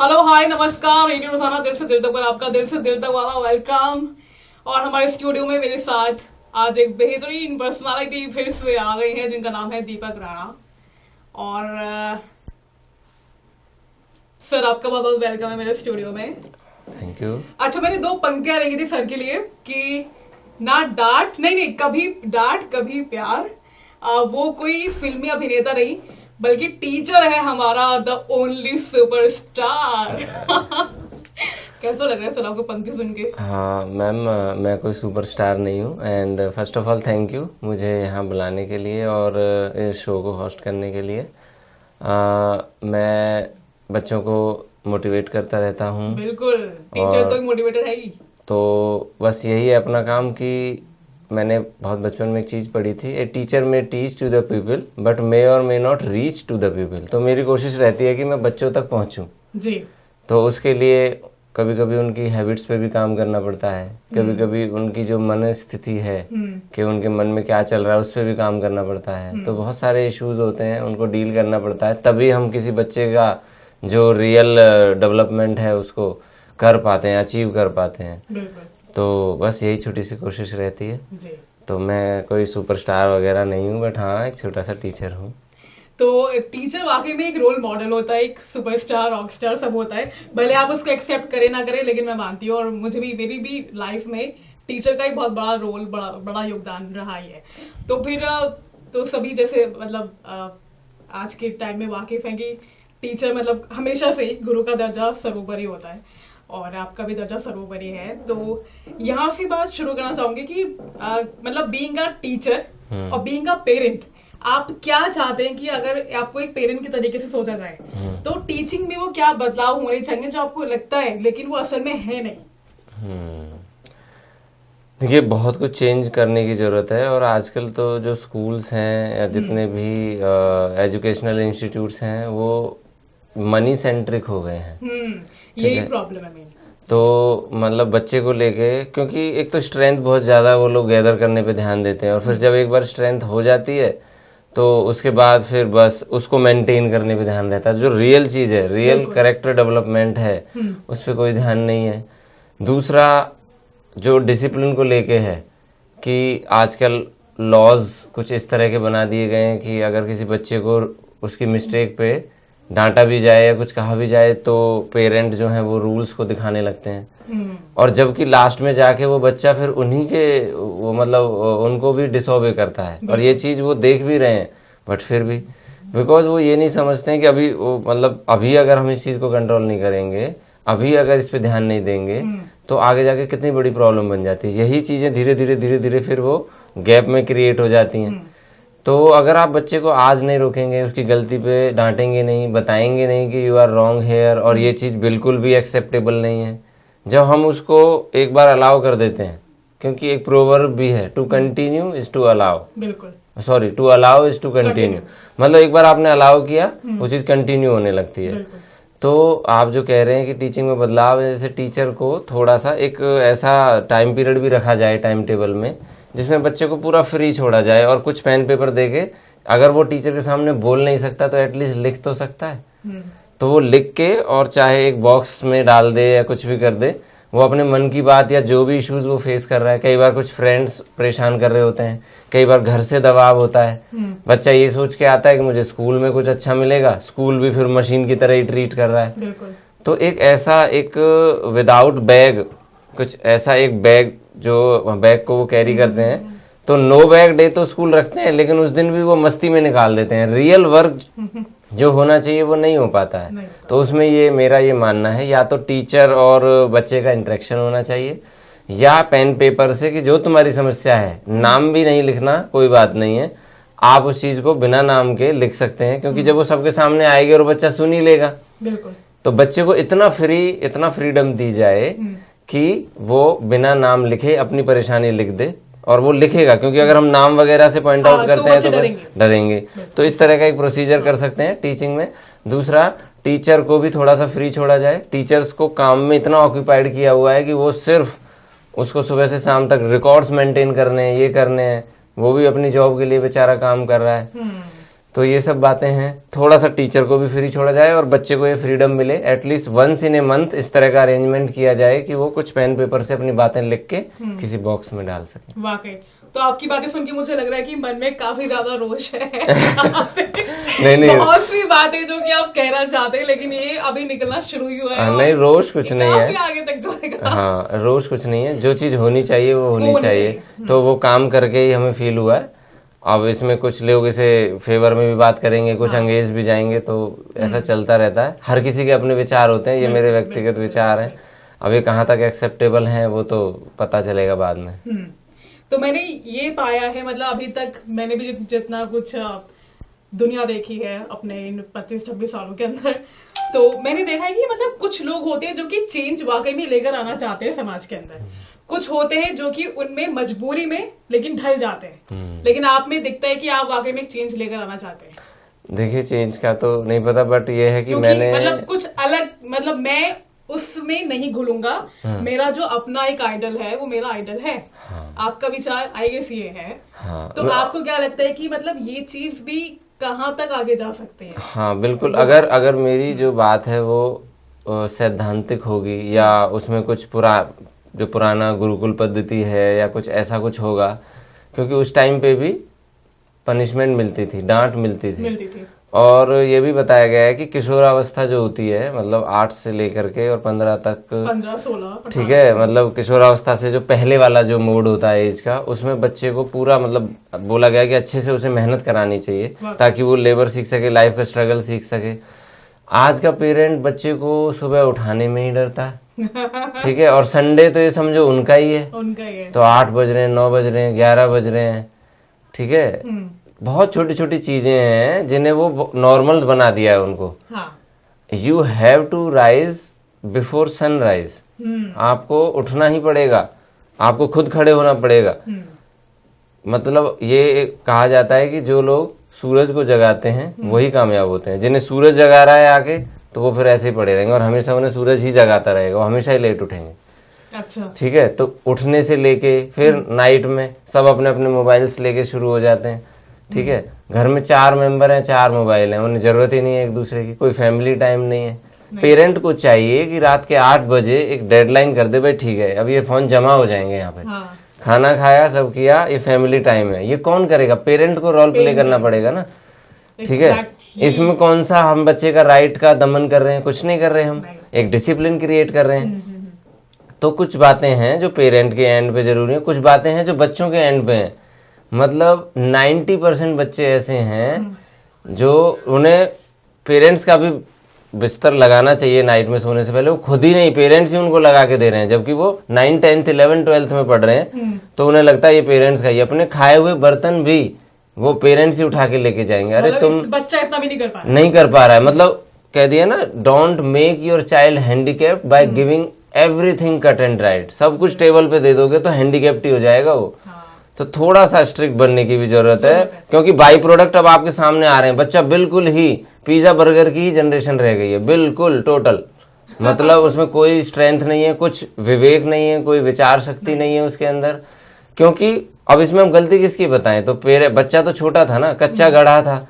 Hello hi नमस्कार, radio रोजाना दिल से दिल तक पर आपका दिल से दिल तक वाला वेलकम। और हमारे स्टूडियो में मेरे साथ आज एक बेहतरीन पर्सनालिटी फिर से आ गई है जिनका नाम है दीपक राणा। और सर आपका बहुत बहुत वेलकम है मेरे स्टूडियो में। Thank you. अच्छा, मैंने दो पंक्तियां लिखी थी सर के लिए कि ना डांट नहीं कभी डांट कभी प्यार। वो कोई फिल्मी अभिनेता नहीं बल्कि टीचर है हमारा, द ओनली सुपरस्टार। कैसा लग रहा है सर आपको पंक्ति सुन के? हाँ मैम, मैं कोई सुपरस्टार नहीं हूँ and first of all thank you मुझे यहाँ बुलाने के लिए और इस शो को होस्ट करने के लिए। मैं बच्चों को मोटिवेट करता रहता हूँ। बिल्कुल, टीचर तो मोटिवेटर है ही। तो बस यही है अपना काम कि मैंने बहुत बचपन में एक चीज़ पढ़ी थी, a teacher may teach to the people but may और may not reach to the people. तो मेरी कोशिश रहती है कि मैं बच्चों तक पहुँचूँ जी। तो उसके लिए कभी कभी उनकी हैबिट्स पे भी काम करना पड़ता है, कभी कभी उनकी जो मन स्थिति है कि उनके मन में क्या चल रहा है उस पर भी काम करना पड़ता है। तो बहुत सारे इश्यूज होते हैं, उनको डील करना पड़ता है, तभी हम किसी बच्चे का जो रियल डेवलपमेंट है उसको कर पाते हैं, अचीव कर पाते हैं। बिल्कुल। तो बस यही छोटी सी कोशिश रहती है। जी। तो मैं कोई सुपरस्टार वगैरह नहीं हूँ बट हाँ एक छोटा सा टीचर हूँ। तो टीचर वाकई में एक रोल मॉडल होता है, एक सुपरस्टार रॉकस्टार सब होता है, भले आप उसको एक्सेप्ट करें ना करें, लेकिन मैं मानती हूँ और मुझे भी मेरी भी लाइफ में टीचर का ही बहुत बड़ा रोल बड़ा योगदान रहा ही है। तो फिर तो सभी जैसे मतलब आज के टाइम में वाकिफ है कि टीचर मतलब हमेशा से गुरु का दर्जा सर्वोपरि होता है और आपका भी दर्जा सर्वोपरि है। तो यहाँ से बात शुरू करना चाहूंगी कि मतलब बीइंग अ टीचर और बीइंग अ पेरेंट, आप क्या चाहते हैं कि अगर आपको एक पेरेंट के तरीके से सोचा जाए तो टीचिंग में वो क्या बदलाव होने चाहिए जो आपको लगता है लेकिन वो असल में है नहीं? देखिए बहुत कुछ चेंज करने की ज़रूरत है और आजकल तो जो स्कूल्स हैं या जितने भी एजुकेशनल इंस्टीट्यूट्स हैं वो मनी सेंट्रिक हो गए हैं। यही प्रॉब्लम है मेन। तो मतलब बच्चे को लेके, क्योंकि एक तो स्ट्रेंथ बहुत ज़्यादा वो लोग गैदर करने पे ध्यान देते हैं और फिर जब एक बार स्ट्रेंथ हो जाती है तो उसके बाद फिर बस उसको मेंटेन करने पे ध्यान रहता है। जो रियल चीज़ है, रियल कैरेक्टर डेवलपमेंट है, उस पर कोई ध्यान नहीं है। दूसरा जो डिसिप्लिन को लेके है कि आजकल लॉज कुछ इस तरह के बना दिए गए हैं कि अगर किसी बच्चे को उसकी मिस्टेक पे डांटा भी जाए या कुछ कहा भी जाए तो पेरेंट जो हैं वो रूल्स को दिखाने लगते हैं और जबकि लास्ट में जाके वो बच्चा फिर उन्हीं के वो मतलब उनको भी डिसओबे करता है और ये चीज़ वो देख भी रहे हैं बट फिर भी बिकॉज वो ये नहीं समझते हैं कि अभी वो मतलब अभी अगर हम इस चीज़ को कंट्रोल नहीं करेंगे, अभी अगर इस पे ध्यान नहीं देंगे तो आगे जाके कितनी बड़ी प्रॉब्लम बन जाती है। यही चीज़ें धीरे धीरे फिर वो गैप में क्रिएट हो जाती हैं। तो अगर आप बच्चे को आज नहीं रोकेंगे, उसकी गलती पे डांटेंगे नहीं, बताएंगे नहीं कि यू आर रॉन्ग हेयर और ये चीज़ बिल्कुल भी एक्सेप्टेबल नहीं है, जब हम उसको एक बार अलाउ कर देते हैं, क्योंकि एक प्रोवर्ब भी है, to continue is to allow. बिल्कुल, sorry, to allow is to continue. मतलब एक बार आपने अलाउ किया वो चीज़ कंटिन्यू होने लगती है। तो आप जो कह रहे हैं कि टीचिंग में बदलाव, जैसे टीचर को थोड़ा सा एक ऐसा टाइम पीरियड भी रखा जाए टाइम टेबल में जिसमें बच्चे को पूरा फ्री छोड़ा जाए और कुछ पेन पेपर देके, अगर वो टीचर के सामने बोल नहीं सकता तो एटलीस्ट लिख तो सकता है। तो वो लिख के और चाहे एक बॉक्स में डाल दे या कुछ भी कर दे, वो अपने मन की बात या जो भी इश्यूज वो फेस कर रहा है, कई बार कुछ फ्रेंड्स परेशान कर रहे होते हैं, कई बार घर से दबाव होता है, बच्चा ये सोच के आता है कि मुझे स्कूल में कुछ अच्छा मिलेगा, स्कूल भी फिर मशीन की तरह ही ट्रीट कर रहा है। तो एक ऐसा एक विदाउट बैग, कुछ ऐसा एक बैग जो बैग को वो कैरी करते हैं, तो नो बैग डे तो स्कूल रखते हैं लेकिन उस दिन भी वो मस्ती में निकाल देते हैं। रियल वर्क जो होना चाहिए वो नहीं हो पाता है। तो उसमें ये मेरा ये मानना है, या तो टीचर और बच्चे का इंटरेक्शन होना चाहिए या पेन पेपर से कि जो तुम्हारी समस्या है, नाम भी नहीं लिखना कोई बात नहीं है, आप उस चीज को बिना नाम के लिख सकते हैं, क्योंकि जब वो सबके सामने आएगी और बच्चा सुन ही लेगा। बिल्कुल। तो बच्चे को इतना फ्रीडम दी जाए कि वो बिना नाम लिखे अपनी परेशानी लिख दे और वो लिखेगा, क्योंकि अगर हम नाम वगैरह से पॉइंट आउट करते हैं तो डरेंगे। तो इस तरह का एक प्रोसीजर कर सकते हैं टीचिंग में। दूसरा, टीचर को भी थोड़ा सा फ्री छोड़ा जाए। टीचर्स को काम में इतना ऑक्यूपाइड किया हुआ है कि वो सिर्फ उसको सुबह से शाम तक रिकॉर्ड्स मेंटेन करने हैं, ये करने हैं, वो भी अपनी जॉब के लिए बेचारा काम कर रहा है। तो ये सब बातें हैं, थोड़ा सा टीचर को भी फ्री छोड़ा जाए और बच्चे को ये फ्रीडम मिले, at least once in a month इस तरह का अरेंजमेंट किया जाए कि वो कुछ पेन पेपर से अपनी बातें लिख के किसी बॉक्स में डाल सके। वाकई तो आपकी बातें सुन के मुझे लग रहा है कि मन में काफी ज्यादा रोष है। नहीं बहुत सी बातें जो कि आप कहना चाहते हैं, लेकिन ये अभी निकलना शुरू ही हुआ है। नहीं, रोष कुछ नहीं है, काफी आगे तक जाएगा। हाँ, रोष कुछ नहीं है, जो चीज होनी चाहिए वो होनी चाहिए। तो वो काम करके ही हमें फील हुआ है। अब इसमें कुछ लोग इसे फेवर में भी बात करेंगे, कुछ अंगेज भी जाएंगे, तो ऐसा चलता रहता है। हर किसी के अपने विचार होते हैं, ये मेरे व्यक्तिगत विचार हैं। अब ये कहाँ तक एक्सेप्टेबल हैं वो तो पता चलेगा बाद में। तो मैंने ये पाया है, मतलब अभी तक मैंने भी जितना कुछ दुनिया देखी है अपने इन 25-26 सालों के अंदर, तो मैंने देखा है कि मतलब कुछ लोग होते हैं जो कि चेंज वाकई में लेकर आना चाहते हैं समाज के अंदर। कुछ होते हैं जो कि उनमें मजबूरी में लेकिन ढल जाते हैं, लेकिन आप में दिखता है कि आप वाकई में एक चेंज लेकर आना चाहते हैं। देखिए, चेंज का तो नहीं पता, बट ये है कि मैंने मतलब कुछ अलग, मतलब मैं उसमें नहीं घुलूंगा। मेरा जो अपना एक आइडल है वो मेरा आइडल है। आपका विचार आई गेस ये है। तो आपको क्या लगता है कि मतलब ये चीज भी कहाँ तक आगे जा सकते हैं? हाँ बिल्कुल, अगर मेरी जो बात है वो सैद्धांतिक होगी या उसमें कुछ जो पुराना गुरुकुल पद्धति है या कुछ ऐसा कुछ होगा, क्योंकि उस टाइम पे भी पनिशमेंट मिलती थी, डांट मिलती थी। और ये भी बताया गया है कि किशोरावस्था जो होती है, मतलब 8 से लेकर के और 15 तक, 15-16, ठीक है, मतलब किशोरावस्था से जो पहले वाला जो मोड होता है एज का, उसमें बच्चे को पूरा मतलब बोला गया कि अच्छे से उसे मेहनत करानी चाहिए ताकि वो लेबर सीख सके, लाइफ का स्ट्रगल सीख सके। आज का पेरेंट बच्चे को सुबह उठाने में ही डरता है, ठीक है, और संडे तो ये समझो उनका ही है, तो 8 बज रहे हैं, 9 बज रहे हैं, 11 बज रहे हैं, ठीक है। बहुत छोटी छोटी चीजें हैं जिन्हें वो नॉर्मल बना दिया है उनको। You have to rise before sunrise, आपको उठना ही पड़ेगा, आपको खुद खड़े होना पड़ेगा। मतलब ये कहा जाता है कि जो लोग सूरज को जगाते हैं वही कामयाब होते हैं। जिन्हें सूरज जगा रहा है आके, तो वो फिर ऐसे ही पड़े रहेंगे और हमेशा उन्हें सूरज ही जगाता रहेगा, वो हमेशा ही लेट उठेंगे। अच्छा, ठीक है, तो उठने से लेके फिर नाइट में सब अपने अपने मोबाइल्स लेके शुरू हो जाते हैं, ठीक है। घर में 4 मेंबर हैं, 4 मोबाइल हैं, उन्हें जरूरत ही नहीं है एक दूसरे की, कोई फैमिली टाइम नहीं है। पेरेंट को चाहिए कि रात के 8 बजे एक डेडलाइन कर दे, भाई ठीक है अब ये फोन जमा हो जाएंगे यहाँ पे, खाना खाया, सब किया, ये फैमिली टाइम है। ये कौन करेगा? पेरेंट को रोल प्ले करना पड़ेगा ना, ठीक है। इसमें कौन सा हम बच्चे का राइट का दमन कर रहे हैं? कुछ नहीं कर रहे, हम एक डिसिप्लिन क्रिएट कर रहे हैं। तो कुछ बातें हैं जो पेरेंट के एंड पे जरूरी है, कुछ बातें हैं जो बच्चों के एंड पे हैं। मतलब 90% बच्चे ऐसे हैं जो उन्हें पेरेंट्स का भी बिस्तर लगाना चाहिए नाइट में सोने से पहले, वो खुद ही नहीं, पेरेंट्स ही उनको लगा के दे रहे हैं, जबकि वो 9, 10, 11, 12 में पढ़ रहे हैं। तो उन्हें लगता है ये पेरेंट्स का ही, अपने खाए हुए बर्तन भी वो पेरेंट्स ही उठा के लेके जाएंगे। अरे तुम, बच्चा इतना भी नहीं कर पा रहा है, मतलब कह दिया ना, don't make your child handicapped by giving everything cut and right. सब कुछ टेबल पे दे दोगे तो हैंडीकैप्ड ही हो जाएगा वो। तो थोड़ा सा स्ट्रिक्ट बनने की भी जरूरत है, क्योंकि बाई प्रोडक्ट अब आपके सामने आ रहे हैं। बच्चा बिल्कुल ही पिज्जा बर्गर की ही जनरेशन रह गई है, बिल्कुल टोटल। मतलब उसमें कोई स्ट्रेंथ नहीं है, कुछ विवेक नहीं है, कोई विचार शक्ति नहीं है उसके अंदर। क्योंकि अब इसमें हम गलती किसकी बताएं? तो बच्चा तो छोटा था ना, कच्चा गढ़ा था,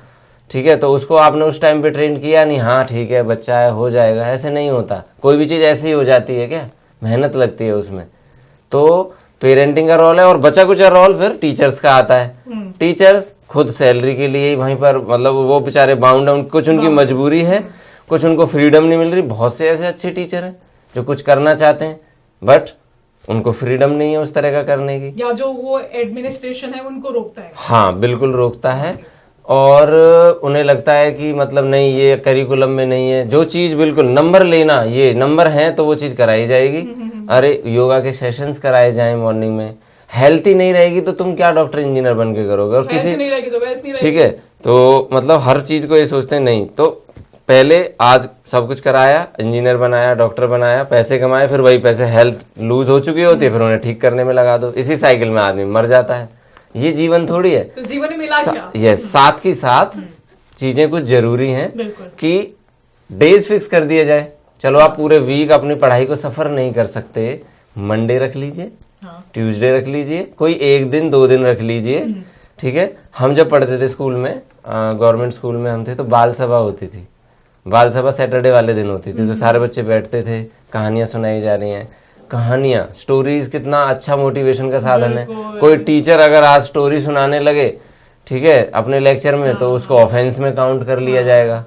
ठीक है। तो उसको आपने उस टाइम पे ट्रेन किया नहीं, हाँ ठीक है बच्चा है, हो जाएगा, ऐसे नहीं होता। कोई भी चीज ऐसे ही हो जाती है क्या? मेहनत लगती है उसमें। तो पेरेंटिंग का रोल है, और बचा कुछ रोल फिर टीचर्स का आता है। टीचर्स खुद सैलरी के लिए वहीं पर, मतलब वो बेचारे बाउंड है, कुछ उनकी मजबूरी है, कुछ उनको फ्रीडम नहीं मिल रही। बहुत से ऐसे अच्छे टीचर हैं जो कुछ करना चाहते हैं, बट उनको फ्रीडम नहीं है उस तरह का करने की, या जो वो एडमिनिस्ट्रेशन है उनको रोकता है। हाँ बिल्कुल रोकता है, और उन्हें लगता है कि मतलब नहीं, ये करिकुलम में नहीं है। जो चीज बिल्कुल नंबर लेना, ये नंबर है तो वो चीज कराई जाएगी। अरे योगा के सेशंस कराए जाएं मॉर्निंग में। हेल्थ ही नहीं रहेगी तो तुम क्या डॉक्टर इंजीनियर बन के करोगे? और किसी नहीं रहेगी तो वेल्थ नहीं रहेगी, ठीक है। तो मतलब हर चीज को ये सोचते हैं नहीं, तो पहले आज सब कुछ कराया, इंजीनियर बनाया, डॉक्टर बनाया, पैसे कमाए, फिर वही पैसे हेल्थ लूज हो चुकी होती है, फिर उन्हें ठीक करने में लगा दो। इसी साइकिल में आदमी मर जाता है। ये जीवन थोड़ी है। तो जीवन में मिला क्या? यस, साथ की साथ चीजें कुछ जरूरी हैं कि डेज फिक्स कर दिए जाए। चलो आप पूरे वीक अपनी पढ़ाई को सफर नहीं कर सकते, मंडे रख लीजिए, ट्यूसडे रख लीजिए, कोई 1 दिन 2 दिन रख लीजिए, ठीक है। हम जब पढ़ते थे स्कूल में, गवर्नमेंट स्कूल में हम थे तो बाल सभा होती थी। बाल सभा सैटरडे वाले दिन होती थी, तो सारे बच्चे बैठते थे, कहानियां सुनाई जा रही हैं। कहानियां, स्टोरीज कितना अच्छा मोटिवेशन का साधन है। कोई टीचर अगर आज स्टोरी सुनाने लगे, ठीक है, अपने लेक्चर में, तो उसको ऑफेंस में काउंट कर लिया जाएगा।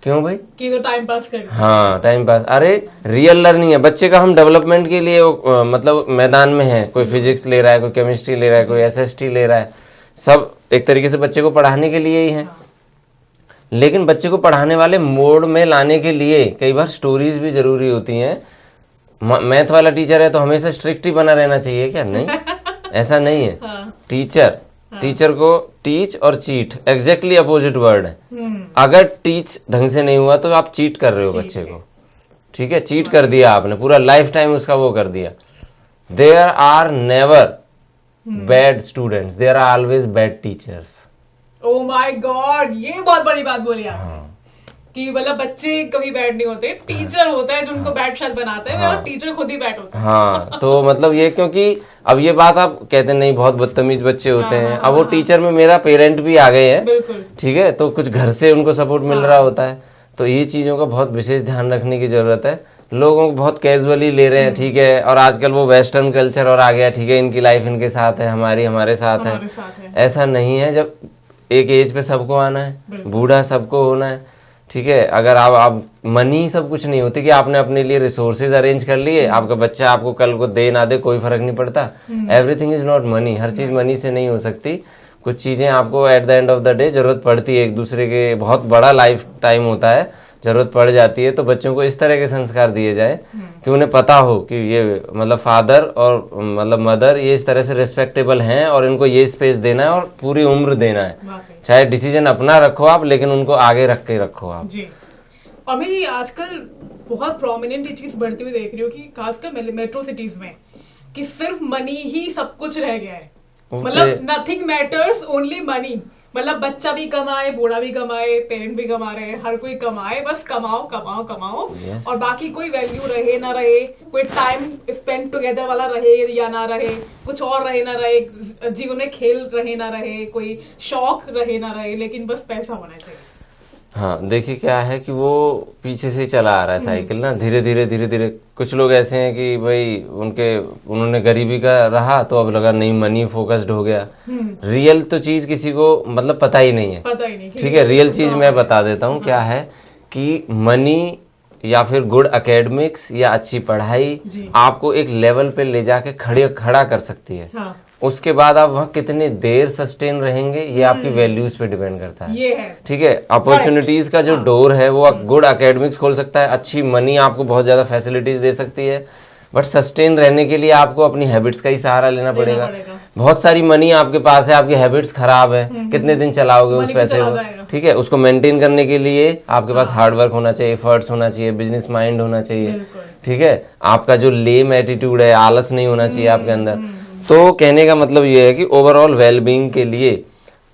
क्यों भाई? कि तो टाइम पास कर। हाँ, टाइम पास। अरे रियल लर्निंग है, बच्चे का हम डेवलपमेंट के लिए मतलब मैदान में है। कोई फिजिक्स ले रहा है, कोई केमिस्ट्री ले रहा है, कोई एसएसटी ले रहा है, सब एक तरीके से बच्चे को पढ़ाने के लिए ही है। लेकिन बच्चे को पढ़ाने वाले मोड में लाने के लिए कई बार स्टोरीज भी जरूरी होती हैं। मैथ वाला टीचर है तो हमेशा स्ट्रिक्ट ही बना रहना चाहिए क्या? नहीं, ऐसा नहीं है। टीचर को टीच और चीट एग्जैक्टली अपोजिट वर्ड है। अगर टीच ढंग से नहीं हुआ तो आप चीट कर रहे हो बच्चे को, ठीक है, चीट कर दिया आपने, पूरा लाइफ टाइम उसका वो कर दिया। There are never bad students, there are always bad teachers. Oh my god, ये बहुत बड़ी बात बोली आप। कि मतलब बच्चे कभी बैड नहीं होते, टीचर होता है जो उनको बैड शायद बनाते हैं, और टीचर खुद ही बैड होता है। हाँ, तो मतलब ये, क्योंकि अब ये बात आप कहते नहीं बहुत बदतमीज बच्चे होते हैं। अब वो टीचर में मेरा पेरेंट भी आ गए हैं, ठीक है, तो कुछ घर से उनको सपोर्ट मिल रहा होता है। तो ये चीजों का बहुत विशेष ध्यान रखने की जरूरत है। लोगों को बहुत कैजुअली ले रहे हैं, ठीक है, और आजकल वो वेस्टर्न कल्चर और आ गया, ठीक है, इनकी लाइफ इनके साथ है, हमारी हमारे साथ है। ऐसा नहीं है। जब एक एज पे सबको आना है, बूढ़ा सबको होना है, ठीक है। अगर आप मनी सब कुछ नहीं होती कि आपने अपने लिए रिसोर्सेज अरेंज कर लिए, आपका बच्चा आपको कल को दे ना दे कोई फर्क नहीं पड़ता। एवरीथिंग इज नॉट मनी, हर चीज मनी से नहीं हो सकती। कुछ चीजें आपको at the end of the day जरूरत पड़ती है, एक दूसरे के बहुत बड़ा लाइफ टाइम होता है, जरूरत पड़ जाती है। तो बच्चों को इस तरह के संस्कार दिए जाए कि उन्हें पता हो कि ये मतलब फादर और मतलब मदर ये इस तरह से रिस्पेक्टेबल हैं और इनको ये स्पेस देना है और पूरी उम्र देना है। चाहे डिसीजन अपना रखो आप, लेकिन उनको आगे रख के रखो आप जी। और मैं आजकल बहुत प्रोमिनेंट ये चीज बढ़ती हुई देख रही हूँ कि खासकर मेट्रो सिटीज में, कि सिर्फ मनी ही सब कुछ रह गया है। मतलब नथिंग मैटर्स, ओनली मनी। मतलब बच्चा भी कमाए, बूढ़ा भी कमाए, पेरेंट भी कमा रहे हैं, हर कोई कमाए, बस कमाओ कमाओ कमाओ। और बाकी कोई वैल्यू रहे ना रहे, कोई टाइम स्पेंड टुगेदर वाला रहे या ना रहे, कुछ और रहे ना रहे, जीवन में खेल रहे ना रहे, कोई शौक रहे ना रहे, लेकिन बस पैसा होना चाहिए। हाँ, देखिए क्या है कि वो पीछे से चला आ रहा है साइकिल ना, धीरे धीरे। कुछ लोग ऐसे हैं कि भाई उन्होंने गरीबी का रहा तो अब लगा नहीं मनी फोकस्ड हो गया। रियल तो चीज किसी को मतलब पता ही नहीं है, ठीक है। रियल चीज मैं बता देता हूँ क्या है कि मनी या फिर गुड एकेडमिक्स या अच्छी पढ़ाई आपको एक लेवल पे ले जाके खड़ा कर सकती है। उसके बाद आप वहाँ कितने देर सस्टेन रहेंगे ये आपकी वैल्यूज पे डिपेंड करता है, ये है, ठीक है। अपॉर्चुनिटीज का जो डोर है वो गुड एकेडमिक्स खोल सकता है, अच्छी मनी आपको बहुत ज्यादा फैसिलिटीज दे सकती है, बट सस्टेन रहने के लिए आपको अपनी हैबिट्स का ही सहारा लेना पड़ेगा। बहुत सारी मनी आपके पास है, आपकी हैबिट्स खराब है, कितने दिन चलाओगे उस पैसे को, ठीक है। उसको मेंटेन करने के लिए आपके पास हार्ड वर्क होना चाहिए, एफर्ट्स होना चाहिए, बिजनेस माइंड होना चाहिए, ठीक है। आपका जो लेम एटीट्यूड है, आलस नहीं होना चाहिए आपके अंदर। तो कहने का मतलब ये है कि ओवरऑल वेलबींग के लिए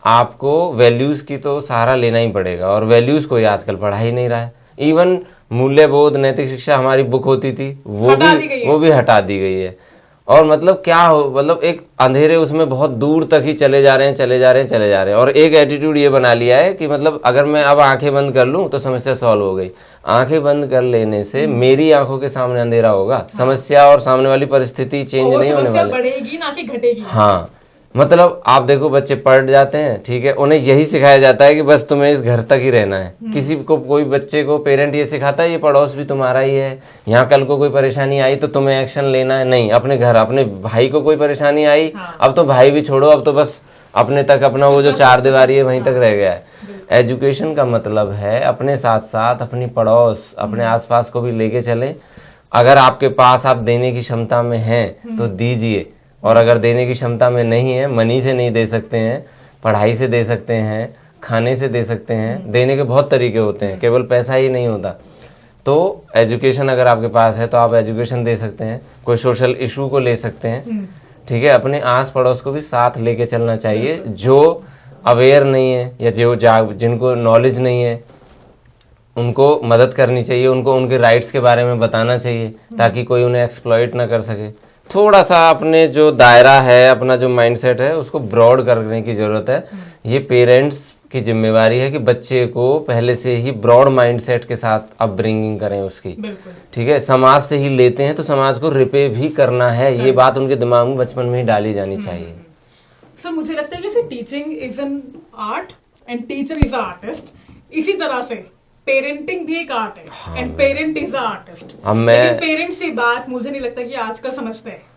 आपको वैल्यूज की तो सहारा लेना ही पड़ेगा, और वैल्यूज कोई आजकल पढ़ा ही नहीं रहा है। इवन मूल्यबोध, नैतिक शिक्षा हमारी बुक होती थी वो भी हटा दी गई है। और मतलब क्या हो, मतलब एक अंधेरे उसमें बहुत दूर तक ही चले जा रहे हैं। और एक एटीट्यूड ये बना लिया है कि मतलब अगर मैं अब आंखें बंद कर लूं तो समस्या सॉल्व हो गई। आंखें बंद कर लेने से मेरी आंखों के सामने अंधेरा होगा, समस्या और सामने वाली परिस्थिति चेंज नहीं होने वाली, बढ़ेगी ना कि घटेगी। हाँ, मतलब आप देखो बच्चे पढ़ जाते हैं, ठीक है, उन्हें यही सिखाया जाता है कि बस तुम्हें इस घर तक ही रहना है। किसी को, कोई बच्चे को पेरेंट ये सिखाता है ये पड़ोस भी तुम्हारा ही है, यहाँ कल को कोई परेशानी आई तो तुम्हें एक्शन लेना है। नहीं, अपने घर, अपने भाई को कोई परेशानी आई, अब तो भाई भी छोड़ो, अब तो बस अपने तक, अपना वो जो चार दीवारी है वहीं तक रह गया है। एजुकेशन का मतलब है अपने साथ साथ अपनी पड़ोस, अपने आसपास को भी लेके चले। अगर आपके पास आप देने की क्षमता में हैं तो दीजिए, और अगर देने की क्षमता में नहीं है, मनी से नहीं दे सकते हैं, पढ़ाई से दे सकते हैं, खाने से दे सकते हैं, देने के बहुत तरीके होते हैं, केवल पैसा ही नहीं होता। तो एजुकेशन अगर आपके पास है तो आप एजुकेशन दे सकते हैं, कोई सोशल इशू को ले सकते हैं, ठीक है। अपने आस पड़ोस को भी साथ लेके चलना चाहिए। जो अवेयर नहीं है या जो जिनको नॉलेज नहीं है उनको मदद करनी चाहिए, उनको उनके राइट्स के बारे में बताना चाहिए ताकि कोई उन्हें एक्सप्लॉइट ना कर सके। थोड़ा सा अपने जो दायरा है, अपना जो माइंडसेट है उसको ब्रॉड करने की जरूरत है। ये पेरेंट्स की जिम्मेवारी है कि बच्चे को पहले से ही ब्रॉड माइंडसेट के साथ अपब्रिंगिंग करें उसकी। बिल्कुल। ठीक है, समाज से ही लेते हैं तो समाज को रिपे भी करना है, ये बात उनके दिमाग में बचपन में ही डाली जानी चाहिए। सर मुझे लगता है कि teaching is an art and teacher is a artist, इसी तरह से पेरेंटिंग भी एक आर्ट है and parent is a artist. लेकिन पेरेंट्स की बात मुझे नहीं लगता कि आजकल समझते हैं।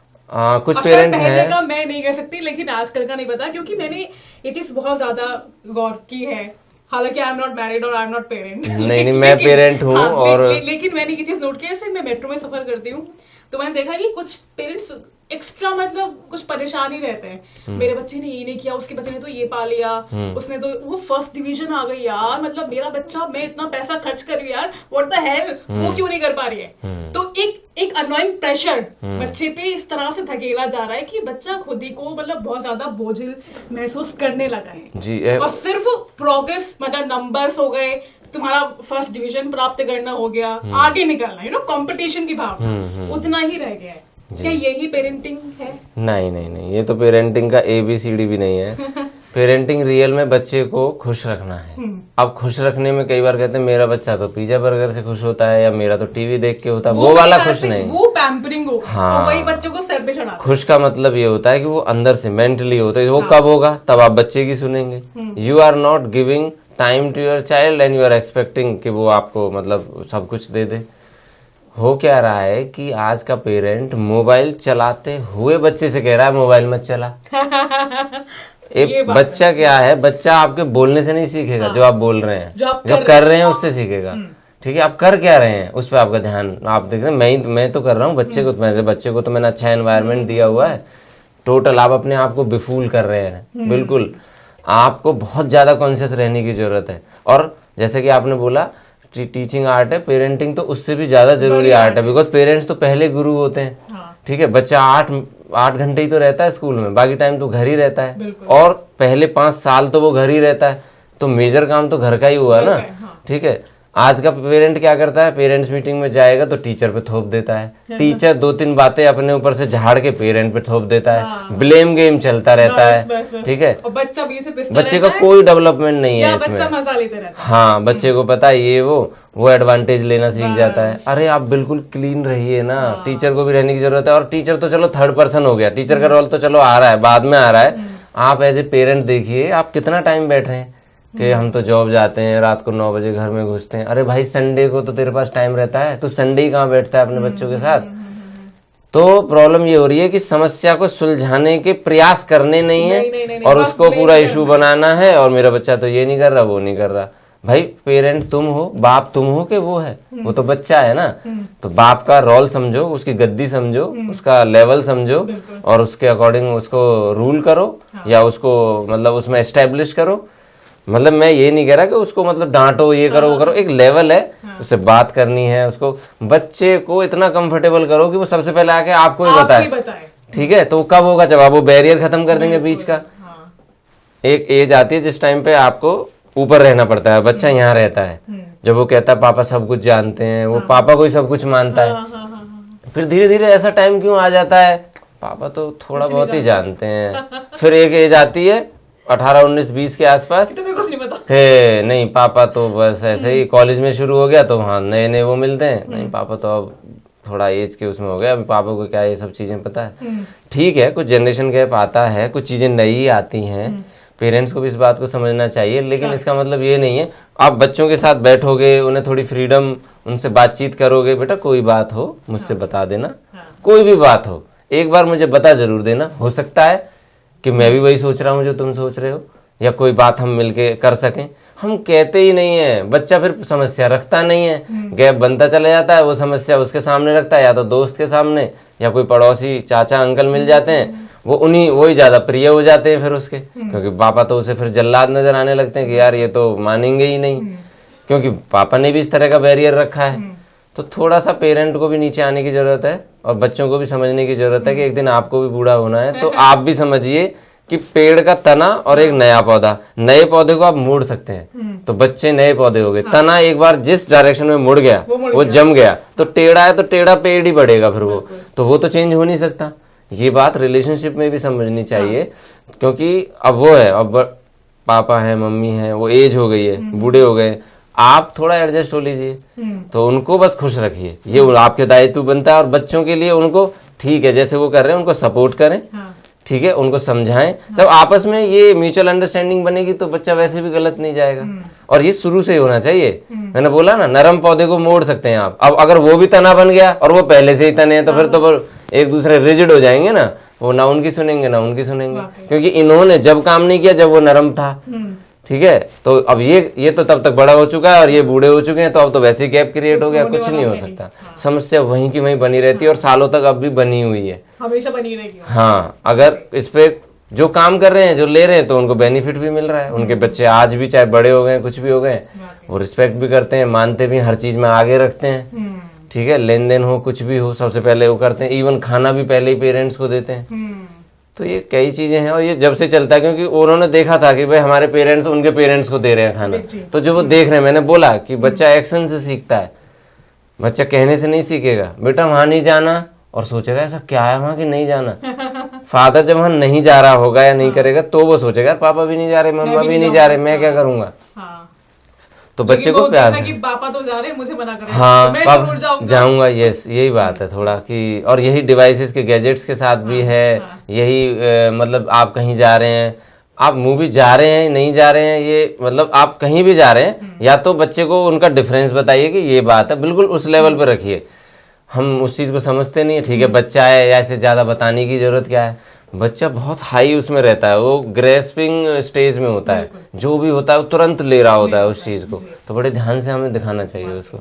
कुछ पेरेंट्स पहले हैं, का मैं नहीं कह सकती, लेकिन आजकल का नहीं पता, क्योंकि मैंने ये चीज बहुत ज्यादा गौर की है। हालांकि आई एम नॉट मैरिड और आई एम नॉट पेरेंट। नहीं मैं पेरेंट हूँ। और लेकिन मैंने ये चीज नोट किया, जैसे मैं मेट्रो में सफर करती हूँ तो मैंने देखा कि कुछ पेरेंट्स एक्स्ट्रा मतलब कुछ परेशान ही रहते हैं। मेरे बच्चे ने ये नहीं किया, उसके बच्चे ने तो ये पा लिया, उसने तो वो फर्स्ट डिवीजन आ गई यार, मतलब मेरा बच्चा, मैं इतना पैसा खर्च कर रही हूँ यार, व्हाट द हेल, वो क्यों नहीं कर पा रही है। तो एक अनोइंग प्रेशर बच्चे पे इस तरह से धकेला जा रहा है कि बच्चा खुद ही को मतलब बहुत ज्यादा बोझिल महसूस करने लगा है जी। और सिर्फ प्रोग्रेस मतलब नंबर्स हो गए, तुम्हारा फर्स्ट डिवीजन प्राप्त करना हो गया, आगे निकलना, कंपटीशन की भावना उतना ही रह गया है। क्या यही पेरेंटिंग है? नहीं, ये तो पेरेंटिंग का ABCD भी नहीं है। पेरेंटिंग रियल में बच्चे को खुश रखना है। अब खुश रखने में कई बार कहते हैं मेरा बच्चा तो पिज्जा बर्गर से खुश होता है या मेरा तो टीवी देख के होता है, वो वाला खुश नहीं, वो पैम्परिंग हो। हाँ, तो वही बच्चों को सर पे चढ़ा। खुश का मतलब ये होता है कि वो अंदर से मेंटली होता है। वो कब होगा? तब आप बच्चे की सुनेंगे। You are not giving time to your child and you are expecting कि वो आपको मतलब सब कुछ दे दे। हो क्या रहा है कि आज का पेरेंट मोबाइल चलाते हुए बच्चे से कह रहा है मोबाइल मत चला। एक बच्चा क्या है, बच्चा आपके बोलने से नहीं सीखेगा, जो आप बोल रहे हैं, जो कर रहे हैं उससे सीखेगा। ठीक है, आप कर क्या रहे हैं उस पर आपका ध्यान, आप देख रहे हैं मैं तो कर रहा हूँ बच्चे को तो मैंने अच्छा एनवायरनमेंट दिया हुआ है। टोटल आप अपने आप को बेफूल कर रहे हैं। बिल्कुल आपको बहुत ज्यादा कॉन्शियस रहने की जरूरत है। और जैसे कि आपने बोला टीचिंग आर्ट है, पेरेंटिंग तो उससे भी ज्यादा जरूरी आर्ट है, बिकॉज पेरेंट्स तो पहले गुरु होते हैं। ठीक है, बच्चा 8 घंटे ही तो रहता है स्कूल में, बाकी टाइम तो घर ही रहता है, और पहले 5 साल तो वो घर ही रहता है, तो मेजर काम तो घर का ही हुआ ना। ठीक है, आज का पेरेंट क्या करता है, पेरेंट्स मीटिंग में जाएगा तो टीचर पे थोप देता है, टीचर 2-3 बातें अपने ऊपर से झाड़ के पेरेंट पे थोप देता है, ब्लेम गेम चलता रहता है। ठीक है, बच्चे का कोई डेवलपमेंट नहीं है इसमें। बच्चा मजा लेते रहता है। हाँ, बच्चे को पता है ये वो एडवांटेज लेना सीख जाता है। अरे आप बिल्कुल क्लीन रहिए ना, टीचर को भी रहने की जरूरत है। और टीचर तो चलो थर्ड पर्सन हो गया, टीचर का रोल तो चलो आ रहा है, बाद में आ रहा है। आप एज ए पेरेंट देखिए आप कितना टाइम बैठ रहे हैं कि हम तो जॉब जाते हैं, रात को 9 बजे घर में घुसते हैं। अरे भाई संडे को तो तेरे पास टाइम रहता है, तू संडे ही कहाँ बैठता है अपने बच्चों के साथ। तो प्रॉब्लम ये हो रही है कि समस्या को सुलझाने के प्रयास करने नहीं है, और उसको पूरा इशू बनाना है, और मेरा बच्चा तो ये नहीं कर रहा, वो नहीं कर रहा। भाई पेरेंट तुम हो, बाप तुम हो कि वो है, वो तो बच्चा है ना। तो बाप का रोल समझो, उसकी गद्दी समझो, उसका लेवल समझो, और उसके अकॉर्डिंग उसको रूल करो, या उसको मतलब उसमें एस्टेब्लिश करो। मतलब मैं ये नहीं कह रहा कि उसको मतलब डांटो, ये करो वो करो, एक लेवल है, उससे बात करनी है। उसको बच्चे को इतना कंफर्टेबल करो कि वो सबसे पहले आके आपको ही बताए। ठीक है, तो कब होगा? जब आप वो बैरियर खत्म कर देंगे बीच का। एक एज आती है जिस टाइम पे आपको ऊपर रहना पड़ता है, बच्चा यहाँ रहता है। जब वो कहता है पापा सब कुछ जानते हैं, वो पापा को ही सब कुछ मानता है। फिर धीरे धीरे ऐसा टाइम क्यों आ जाता है, पापा तो थोड़ा बहुत ही जानते हैं। फिर एक एज आती है 18, 19, 20 के आसपास, तो कुछ नहीं पता है नहीं पापा तो बस ऐसे ही। कॉलेज में शुरू हो गया तो हाँ नए वो मिलते हैं, नहीं पापा तो अब थोड़ा एज के उसमें हो गया, अभी पापा को क्या ये सब चीजें पता है। ठीक है, कुछ जनरेशन गैप आता है, कुछ चीजें नई आती हैं, पेरेंट्स को भी इस बात को समझना चाहिए। लेकिन इसका मतलब ये नहीं है आप बच्चों के साथ बैठोगे, उन्हें थोड़ी फ्रीडम, उनसे बातचीत करोगे, बेटा कोई बात हो मुझसे बता देना, कोई भी बात हो एक बार मुझे बता जरूर देना। हो सकता है कि मैं भी वही सोच रहा हूँ जो तुम सोच रहे हो, या कोई बात हम मिलके कर सकें। हम कहते ही नहीं है, बच्चा फिर समस्या रखता नहीं है, गैप बनता चला जाता है। वो समस्या उसके सामने रखता है, या तो दोस्त के सामने, या कोई पड़ोसी चाचा अंकल मिल जाते हैं, वही ज्यादा प्रिय हो जाते हैं फिर उसके, क्योंकि पापा तो उसे फिर जल्लाद नजर आने लगते हैं कि यार ये तो मानेंगे ही नहीं, क्योंकि पापा ने भी इस तरह का बैरियर रखा है। तो थोड़ा सा पेरेंट को भी नीचे आने की जरूरत है, और बच्चों को भी समझने की जरूरत है कि एक दिन आपको भी बूढ़ा होना है। तो आप भी समझिए कि पेड़ का तना और एक नया पौधा, नए पौधे को आप मोड़ सकते हैं, तो बच्चे नए पौधे हो गए। तना एक बार जिस डायरेक्शन में मुड़ गया, वो जम गया, तो टेढ़ा है तो टेढ़ा पेड़ ही बढ़ेगा फिर वो तो चेंज हो नहीं सकता। ये बात रिलेशनशिप में भी समझनी चाहिए, क्योंकि अब वो है, अब पापा हैं मम्मी हैं, वो एज हो गई है, बूढ़े हो गए, आप थोड़ा एडजस्ट हो लीजिए, तो उनको बस खुश रखिए, ये आपके दायित्व बनता है। और बच्चों के लिए उनको ठीक है जैसे वो कर रहे हैं उनको सपोर्ट करें, ठीक है, उनको समझाएं। जब आपस में ये म्यूचुअल अंडरस्टैंडिंग बनेगी तो बच्चा वैसे भी गलत नहीं जाएगा। और ये शुरू से ही होना चाहिए। मैंने बोला ना, नरम पौधे को मोड़ सकते हैं आप। अब अगर वो भी तना बन गया और वो पहले से ही तने हैं तो फिर तो एक दूसरे रिजिड हो जाएंगे ना, वो ना उनकी सुनेंगे ना उनकी सुनेंगे, क्योंकि इन्होंने जब काम नहीं किया जब वो नरम था, ठीक है। तो अब ये तो तब तक बड़ा हो चुका है और ये बूढ़े हो चुके हैं, तो अब तो वैसे ही गैप क्रिएट हो गया, कुछ नहीं हो सकता। समस्या वहीं की वहीं बनी रहती है और सालों तक अब भी बनी हुई है, हमेशा बनी रहेगी। हाँ, अगर इस पे जो काम कर रहे हैं जो ले रहे हैं तो उनको बेनिफिट भी मिल रहा है। उनके बच्चे आज भी चाहे बड़े हो गए कुछ भी हो गए, वो रिस्पेक्ट भी करते हैं, मानते भी, हर चीज में आगे रखते हैं, ठीक है। लेन देन हो कुछ भी हो सबसे पहले वो करते हैं, इवन खाना भी पहले ही पेरेंट्स को देते हैं। तो ये कई चीजें हैं और ये जब से चलता है, क्योंकि उन्होंने देखा था कि भाई हमारे पेरेंट्स उनके पेरेंट्स को दे रहे हैं खाना, तो जो वो देख रहे हैं, मैंने बोला कि बच्चा एक्शन से सीखता है, बच्चा कहने से नहीं सीखेगा। बेटा वहां नहीं जाना, और सोचेगा ऐसा क्या है वहां कि नहीं जाना। फादर जब वहां नहीं जा रहा होगा या नहीं करेगा तो वो सोचेगा पापा भी नहीं जा रहे, मम्मा भी नहीं जा रहे, मैं क्या करूंगा। तो बच्चे को प्यार से, पापा तो जा रहे हैं मुझे मना कर रहे हैं, हाँ तो मैं पापा जाऊंगा, यस यही बात है थोड़ा कि। और यही डिवाइसेस के गैजेट्स के साथ भी है, यही मतलब आप कहीं जा रहे हैं, आप मूवी जा रहे हैं नहीं जा रहे हैं, ये मतलब आप कहीं भी जा रहे हैं, या तो बच्चे को उनका डिफरेंस बताइए कि ये बात है, बिल्कुल उस लेवल पर रखिए। हम उस चीज़ को समझते नहीं है, ठीक है बच्चा है या इसे ज़्यादा बताने की जरूरत क्या है। बच्चा बहुत हाई उसमें रहता है, वो ग्रेस्पिंग स्टेज में होता है, जो भी होता है वो तुरंत ले रहा होता है उस चीज़ को, तो बड़े ध्यान से हमें दिखाना चाहिए उसको।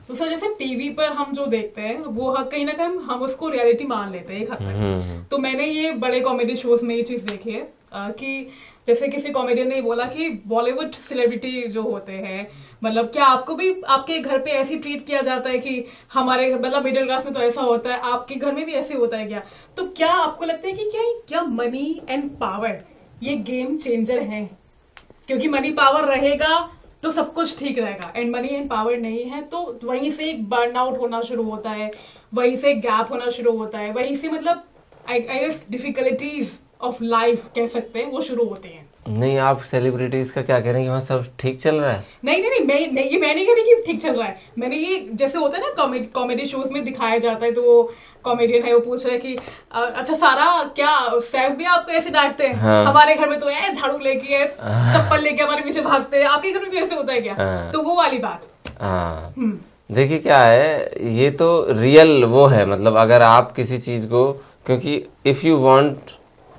तो सर जैसे टीवी पर हम जो देखते हैं वो कहीं ना कहीं हम उसको रियलिटी मान लेते हैं एक हद तक। तो मैंने ये बड़े कॉमेडी शोज में ये चीज देखी है कि जैसे किसी कॉमेडियन ने बोला कि बॉलीवुड सेलिब्रिटी जो होते हैं, मतलब क्या आपको भी आपके घर पे ऐसी ट्रीट किया जाता है कि हमारे मतलब मिडिल क्लास में तो ऐसा होता है, आपके घर में भी ऐसे होता है क्या? तो क्या आपको लगता है कि क्या मनी एंड पावर ये गेम चेंजर है? क्योंकि मनी पावर रहेगा तो सब कुछ ठीक रहेगा, एंड मनी एंड पावर नहीं है तो वहीं से एक बर्न आउट होना शुरू होता है, वहीं से गैप होना शुरू होता है, वहीं से मतलब I guess difficulties of life कह सकते हैं वो शुरू होते हैं। नहीं, आप सेलिब्रिटीज का क्या कह रहे हैं कि वहाँ सब ठीक चल रहा है? नहीं, मैं नहीं कह रही कि ठीक चल रहा है। मैंने ये जैसे होता है ना कॉमेडी शोज में दिखाया जाता है, तो वो कॉमेडियन है वो पूछ रहा है कि अच्छा सारा क्या सैफ भी आपको ऐसे डांटते हैं? हाँ। हमारे घर में तो है झाड़ू लेके चप्पल लेके हमारे पीछे भागते हैं, आपके घर में भी ऐसे होता है क्या? हाँ। तो वो वाली बात। हाँ, देखिए क्या है, ये तो रियल वो है, मतलब अगर आप किसी चीज को, क्योंकि इफ यू वांट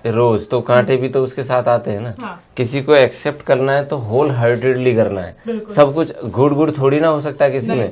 रोज तो कांटे भी तो उसके साथ आते हैं ना। हाँ। किसी को एक्सेप्ट करना है तो होल हार्टेडली करना है, सब कुछ गुड़ थोड़ी ना हो सकता है किसी में,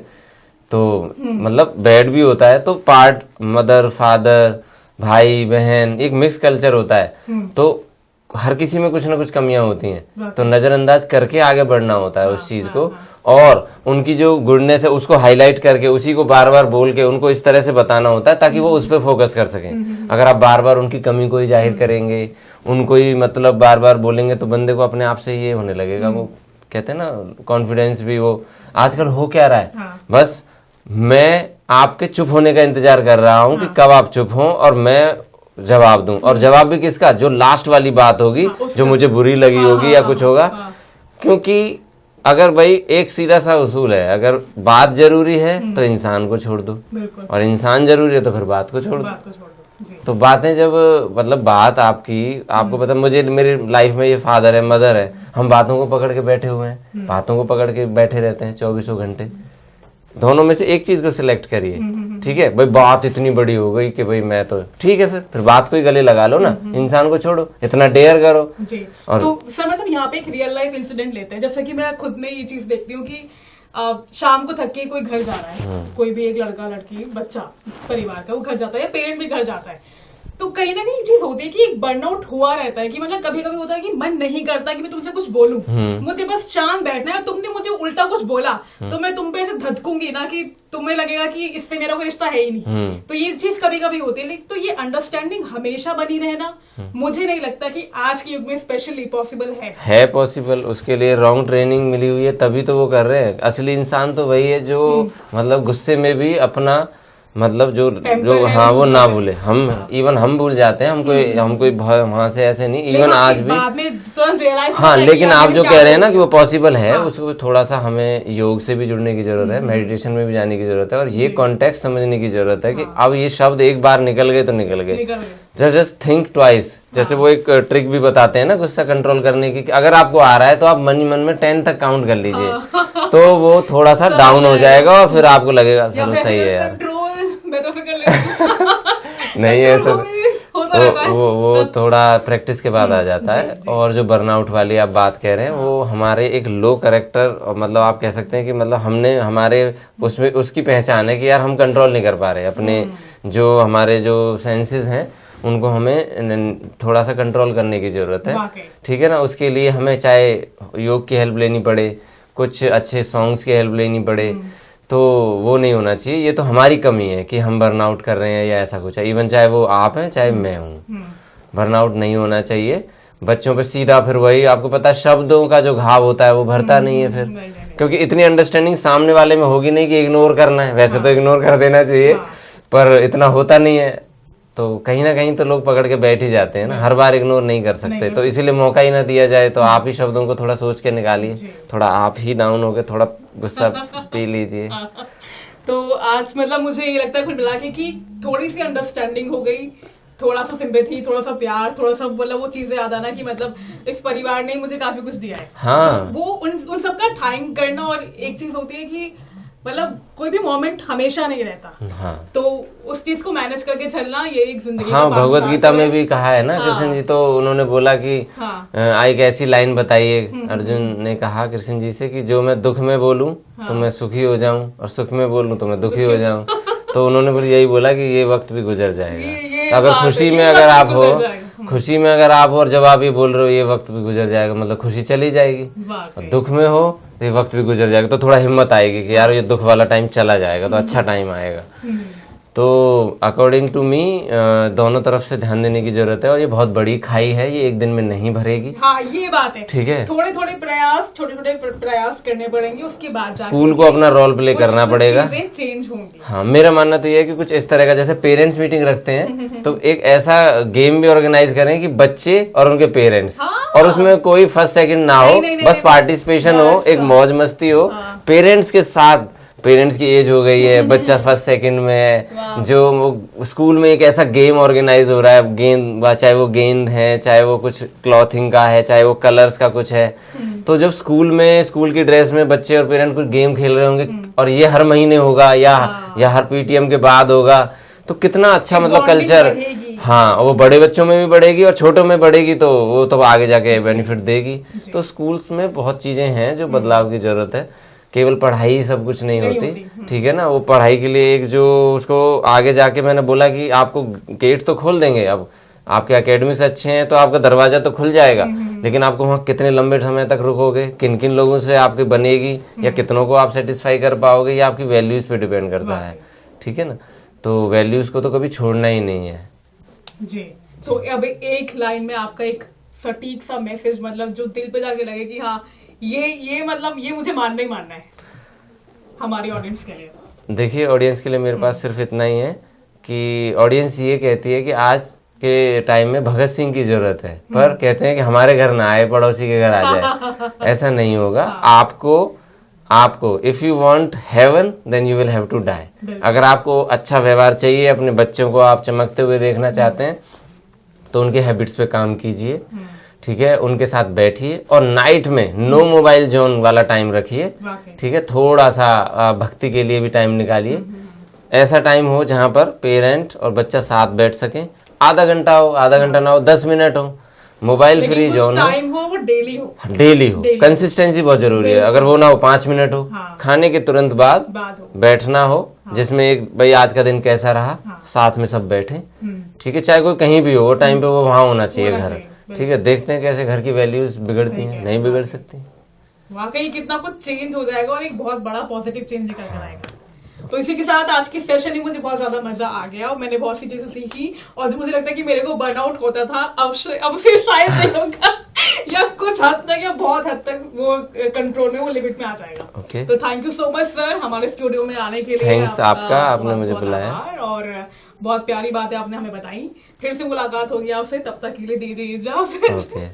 तो मतलब बैड भी होता है, तो पार्ट मदर फादर भाई बहन एक मिक्स कल्चर होता है, तो हर किसी में कुछ ना कुछ कमियां होती हैं, तो नजरअंदाज करके आगे बढ़ना होता है उस चीज को, और उनकी जो गुडनेस है उसको हाईलाइट करके उसी को बार बार बोल के उनको इस तरह से बताना होता है ताकि वो उस पर फोकस कर सकें। अगर आप बार बार उनकी कमी को ही जाहिर करेंगे, उनको ही मतलब बार बार बोलेंगे, तो बंदे को अपने आप से ये होने लगेगा, वो कहते हैं ना कॉन्फिडेंस भी, वो आजकल हो क्या रहा है, बस मैं आपके चुप होने का इंतजार कर रहा हूँ कि कब आप चुप हों और मैं जवाब दूं, और जवाब भी किसका, जो लास्ट वाली बात होगी, जो मुझे बुरी लगी होगी या कुछ होगा। क्योंकि अगर भाई एक सीधा सा उसूल है, अगर बात जरूरी है तो इंसान को छोड़ दो, और इंसान जरूरी है तो फिर बात को छोड़ दो। तो बातें जब मतलब बात आपको पता, मुझे मेरी लाइफ में ये फादर है मदर है, हम बातों को पकड़ के बैठे हुए हैं, बातों को पकड़ के बैठे रहते हैं 24 घंटे। दोनों में से एक चीज को सिलेक्ट करिए, ठीक है भाई, बात इतनी बड़ी हो गई कि भाई मैं तो ठीक है, फिर बात को ही गले लगा लो ना, इंसान को छोड़ो, इतना डेयर करो जी। और तो सर मतलब यहाँ पे एक रियल लाइफ इंसिडेंट लेते हैं, जैसे कि मैं खुद में ये चीज देखती हूँ कि शाम को थक के कोई घर जा रहा है, कोई भी एक लड़का लड़की बच्चा परिवार का वो घर जाता है या पेरेंट भी घर जाता है, तो कहीं ना कहीं चीज होती है कि एक बर्नआउट हुआ रहता है कि मतलब कभी कभी होता है कि मन नहीं करता कि मैं तुमसे कुछ बोलूं, मुझे बस शांत बैठना है, तुमने मुझे उल्टा कुछ बोला तो मैं तुम पे ऐसे धधकूंगी ना कि तुम्हें लगेगा कि इससे मेरा कोई रिश्ता है ही नहीं। तो ये चीज कभी कभी होती है, लेकिन तो ये अंडरस्टैंडिंग हमेशा बनी रहना मुझे नहीं लगता कि आज के युग में स्पेशली पॉसिबल है पॉसिबल। उसके लिए रॉन्ग ट्रेनिंग मिली हुई है, तभी तो वो कर रहे हैं। असली इंसान तो वही है जो मतलब गुस्से में भी अपना मतलब जो हाँ वो ना भूले। हम इवन हम भूल जाते हैं, हम कोई वहां से ऐसे नहीं, इवन आज भी बाद में तुरंत रियलाइज हाँ। लेकिन आप जो कह रहे हैं ना कि वो पॉसिबल है, उसको थोड़ा सा हमें योग से भी जुड़ने की जरूरत है, मेडिटेशन में भी जाने की जरूरत है, और ये कॉन्टेक्स्ट समझने की जरूरत है कि अब ये शब्द एक बार निकल गए तो निकल गए। Just think twice. जैसे वो एक ट्रिक भी बताते हैं ना गुस्सा कंट्रोल करने की, कि अगर आपको आ रहा है तो आप मन ही मन में 10 तक काउंट कर लीजिए, तो वो थोड़ा सा डाउन हो जाएगा और फिर आपको लगेगा चलो सही है यार। मैं तो कर लेती नहीं ऐसा वो थोड़ा प्रैक्टिस के बाद आ जाता है। और जो बर्नआउट वाली आप बात कह रहे हैं, वो हमारे एक लो कैरेक्टर, मतलब आप कह सकते हैं कि मतलब हमने हमारे उसमें उसकी पहचान है कि यार हम कंट्रोल नहीं कर पा रहे अपने जो हमारे जो सेंसेस हैं, उनको हमें थोड़ा सा कंट्रोल करने की जरूरत है। ठीक है ना। उसके लिए हमें चाहे योग की हेल्प लेनी पड़े, कुछ अच्छे सॉन्ग्स की हेल्प लेनी पड़े, तो वो नहीं होना चाहिए। ये तो हमारी कमी है कि हम बर्नआउट कर रहे हैं या ऐसा कुछ है। इवन चाहे वो आप हैं चाहे मैं हूँ, बर्नआउट नहीं होना चाहिए। बच्चों पे सीधा फिर वही, आपको पता है शब्दों का जो घाव होता है वो भरता नहीं है फिर, क्योंकि इतनी अंडरस्टैंडिंग सामने वाले में होगी नहीं कि इग्नोर करना है। वैसे तो इग्नोर कर देना चाहिए, पर इतना होता नहीं है, तो कहीं ना कहीं तो लोग पकड़ के बैठ ही जाते हैं ना। हर बार इग्नोर नहीं कर सकते, तो इसीलिए मौका ही ना दिया जाए। तो आप ही शब्दों को थोड़ा सोच के निकालिए, थोड़ा आप ही डाउन हो गए, थोड़ा गुस्सा पी लीजिए। तो आज मतलब मुझे ये लगता है कुल मिला के कि थोड़ी सी अंडरस्टैंडिंग हो गई, थोड़ा सा सिंपैथी, थोड़ा सा प्यार, थोड़ा सा मतलब वो चीजें याद आना कि मतलब इस परिवार ने मुझे काफी कुछ दिया है। हाँ। तो वो उन सबका टाइम करना। और एक चीज होती है कि मतलब कोई भी मोमेंट हमेशा नहीं रहता। हाँ। तो उस चीज को मैनेज करके चलना, ये एक जिंदगी। हाँ, भगवत गीता में भी कहा है ना। कृष्ण जी तो उन्होंने बोला कि एक ऐसी लाइन बताइए, अर्जुन ने कहा कृष्ण जी से कि जो मैं दुख में बोलूं तो मैं सुखी हो जाऊं, और सुख में बोलूं तो मैं दुखी हो जाऊं। तो उन्होंने फिर यही बोला कि ये वक्त भी गुजर जाएगा। अगर खुशी में अगर आप हो, खुशी में अगर आप हो और जब आप ये बोल रहे हो ये वक्त भी गुजर जाएगा, मतलब खुशी चली जाएगी। और दुख में हो तो ये वक्त भी गुजर जाएगा, तो थोड़ा हिम्मत आएगी कि यार ये दुख वाला टाइम चला जाएगा तो अच्छा टाइम आएगा। तो अकॉर्डिंग टू मी दोनों तरफ से ध्यान देने की जरूरत है। और ये बहुत बड़ी खाई है, ये एक दिन में नहीं भरेगी। हाँ, ये बात है। ठीक है, थोड़े थोड़े प्रयास, छोटे छोटे प्रयास करने पड़ेंगे, उसके बाद स्कूल को अपना रोल प्ले करना पड़ेगा, चेंज होंगी। हाँ, मेरा मानना तो ये है कि कुछ इस तरह का, जैसे पेरेंट्स मीटिंग रखते हैं तो एक ऐसा गेम भी ऑर्गेनाइज करें कि बच्चे और उनके पेरेंट्स, और उसमें कोई फर्स्ट सेकंड ना हो, बस पार्टिसिपेशन हो, एक मौज मस्ती हो पेरेंट्स के साथ। पेरेंट्स की एज हो गई है, बच्चा फर्स्ट सेकंड में है, जो स्कूल में एक ऐसा गेम ऑर्गेनाइज हो रहा है, गेंद, चाहे वो गेंद है, चाहे वो कुछ क्लॉथिंग का है, चाहे वो कलर्स का कुछ है। तो जब स्कूल में, स्कूल की ड्रेस में बच्चे और पेरेंट कुछ गेम खेल रहे होंगे, और ये हर महीने होगा या हर पीटीएम के बाद होगा, तो कितना अच्छा मतलब कल्चर। हाँ, वो बड़े बच्चों में भी बढ़ेगी और छोटों में बढ़ेगी, तो वो तो आगे जाके बेनिफिट देगी। तो स्कूल्स में बहुत चीजें हैं जो बदलाव की जरूरत है। केवल पढ़ाई सब कुछ नहीं होती। ठीक है ना। वो पढ़ाई के लिए एक जो उसको आगे जाके मैंने बोला कि आपको गेट तो खोल देंगे, अब आपके एकेडमिक्स अच्छे हैं तो आपका दरवाजा तो खुल जाएगा, लेकिन आपको वहाँ कितने लंबे समय तक रुकोगे, किन किन लोगों से आपकी बनेगी, या कितनों को आप सेटिस्फाई कर पाओगे, या आपकी वैल्यूज पे डिपेंड करता है। ठीक है ना। तो वैल्यूज को तो कभी छोड़ना ही नहीं है जी। तो अब एक लाइन में आपका एक सटीक सा मैसेज, मतलब जो दिल पे जाके लगे कि हाँ ये मतलब ये मुझे मानना ही मानना है हमारी ऑडियंस के लिए। देखिए, ऑडियंस के लिए मेरे पास सिर्फ इतना ही है कि ऑडियंस ये कहती है कि आज के टाइम में भगत सिंह की जरूरत है, पर कहते हैं कि हमारे घर ना आए, पड़ोसी के घर आ जाए। ऐसा नहीं होगा। आपको if you want heaven then you will have to die. अगर आपको अच्छा व्यवहार चाहिए, अपने बच्चों को आप चमकते हुए देखना चाहते हैं, तो उनके हैबिट्स पे काम कीजिए। ठीक है, उनके साथ बैठिए, और नाइट में नो मोबाइल जोन वाला टाइम रखिए। ठीक है, थोड़ा सा भक्ति के लिए भी टाइम निकालिए। ऐसा टाइम हो जहां पर पेरेंट और बच्चा साथ बैठ सके। आधा घंटा हो, आधा घंटा ना हो, 10 मिनट हो, मोबाइल फ्री जोन हो, वो डेली हो। कंसिस्टेंसी बहुत जरूरी है। अगर वो ना हो, 5 मिनट हो, खाने के तुरंत बाद बैठना हो, जिसमें एक भाई आज का दिन कैसा रहा, साथ में सब बैठे। ठीक है, चाहे कोई कहीं भी हो, वो टाइम पे वो वहां होना चाहिए घर। ठीक है, देखते हैं कैसे घर की वैल्यूज बिगड़ती हैं, नहीं बिगड़ सकती। वाकई कितना कुछ चेंज हो जाएगा, और एक बहुत बड़ा पॉजिटिव चेंज निकल कर आएगा। तो इसी के साथ आज की सेशन ही मुझे बहुत ज्यादा मजा आ गया, और मैंने बहुत सी चीजें सीखी, और जो मुझे लगता है कि मेरे को बर्नआउट होता था, अब से शायद नहीं होगा। या कुछ हद तक या बहुत हद तक वो कंट्रोल में, वो लिमिट में आ जाएगा। Okay. तो thank you so much sir हमारे स्टूडियो में आने के लिए। Thanks आपका, आपने बहुत मुझे बहुत बुलाया। आभार और बहुत प्यारी बातें आपने हमें बताई। फिर से मुलाकात होगी आपसे, तब तक के लिए दीजिए इजाजत। Okay,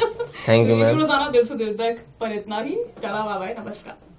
thank you ma'am. रोजाना दिल से दिल तक पर इतना ही। चला, बाय बाय, नमस्कार।